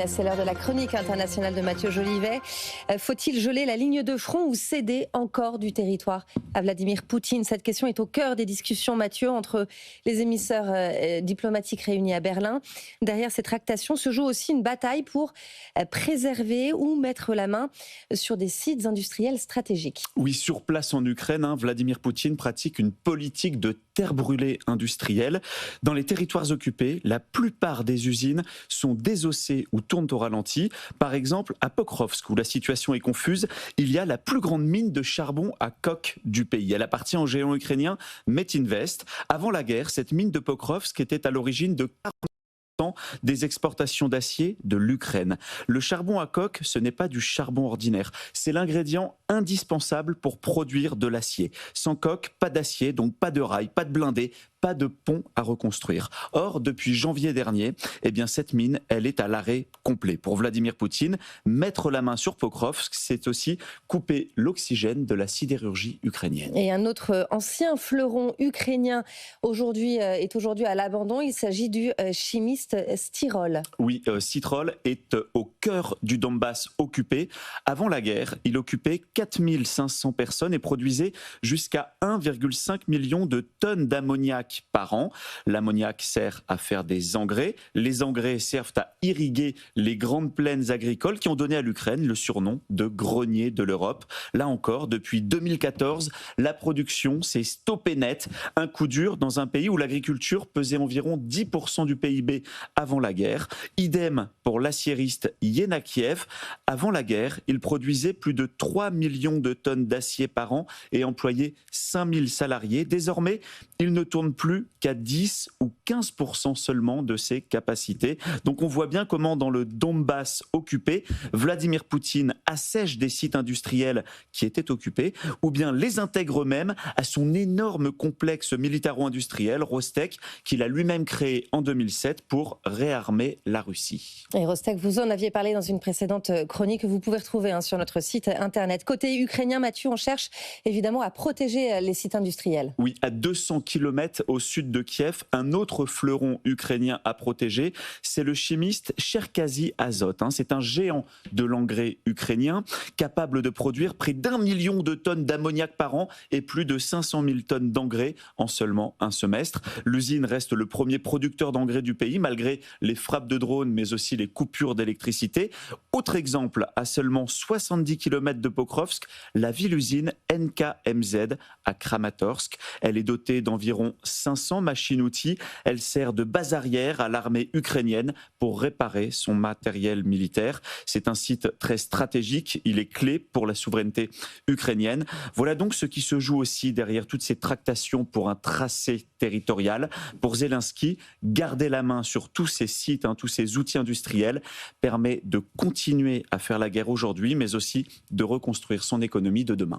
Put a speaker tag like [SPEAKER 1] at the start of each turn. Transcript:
[SPEAKER 1] C'est l'heure de la chronique internationale de Mathieu Jolivet. Faut-il geler la ligne de front ou céder encore du territoire à Vladimir Poutine? Cette question est au cœur des discussions, Mathieu, entre les émissaires diplomatiques réunis à Berlin. Derrière ces tractations se joue aussi une bataille pour préserver ou mettre la main sur des sites industriels stratégiques.
[SPEAKER 2] Oui, sur place en Ukraine, Vladimir Poutine pratique une politique de terre brûlée industrielle. Dans les territoires occupés, la plupart des usines sont désossées ou tournent au ralenti. Par exemple, à Pokrovsk, où la situation est confuse, il y a la plus grande mine de charbon à coke du pays. Elle appartient au géant ukrainien Metinvest. Avant la guerre, cette mine de Pokrovsk était à l'origine de 40% des exportations d'acier de l'Ukraine. Le charbon à coke, ce n'est pas du charbon ordinaire. C'est l'ingrédient indispensable pour produire de l'acier. Sans coke, pas d'acier, donc pas de rails, pas de blindés, pas de pont à reconstruire. Or, depuis janvier dernier, cette mine, elle est à l'arrêt complet. Pour Vladimir Poutine, mettre la main sur Pokrovsk, c'est aussi couper l'oxygène de la sidérurgie ukrainienne.
[SPEAKER 1] Et un autre ancien fleuron ukrainien est aujourd'hui à l'abandon. Il s'agit du chimiste Styrol.
[SPEAKER 2] Oui, Styrol est au cœur du Donbass occupé. Avant la guerre, il occupait 4500 personnes et produisait jusqu'à 1,5 million de tonnes d'ammoniac par an. L'ammoniac sert à faire des engrais. Les engrais servent à irriguer les grandes plaines agricoles qui ont donné à l'Ukraine le surnom de grenier de l'Europe. Là encore, depuis 2014, la production s'est stoppée net. Un coup dur dans un pays où l'agriculture pesait environ 10% du PIB avant la guerre. Idem pour l'aciériste Yenakiev. Avant la guerre, il produisait plus de 3 millions de tonnes d'acier par an et employait 5000 salariés. Désormais, il ne tourne plus qu'à 10 ou 15% seulement de ses capacités. Donc on voit bien comment dans le Donbass occupé, Vladimir Poutine assèche des sites industriels qui étaient occupés ou bien les intègre eux-mêmes à son énorme complexe militaro-industriel, Rostec, qu'il a lui-même créé en 2007 pour réarmer la Russie.
[SPEAKER 1] Et Rostec, vous en aviez parlé dans une précédente chronique que vous pouvez retrouver sur notre site internet. Côté ukrainien, Mathieu, on cherche évidemment à protéger les sites industriels.
[SPEAKER 2] Oui, à 200 km au sud de Kiev, un autre fleuron ukrainien à protéger, c'est le chimiste Cherkazy Azot. C'est un géant de l'engrais ukrainien, capable de produire près d'1 million de tonnes d'ammoniac par an et plus de 500 000 tonnes d'engrais en seulement un semestre. L'usine reste le premier producteur d'engrais du pays, malgré les frappes de drones, mais aussi les coupures d'électricité. Autre exemple, à seulement 70 km de Pokrovsk, la ville-usine NKMZ à Kramatorsk. Elle est dotée d'environ 500 machines-outils. Elle sert de base arrière à l'armée ukrainienne pour réparer son matériel militaire. C'est un site très stratégique. Il est clé pour la souveraineté ukrainienne. Voilà donc ce qui se joue aussi derrière toutes ces tractations pour un tracé territorial. Pour Zelensky, garder la main sur tous ces sites, tous ces outils industriels permet de continuer à faire la guerre aujourd'hui, mais aussi de reconstruire son économie de demain.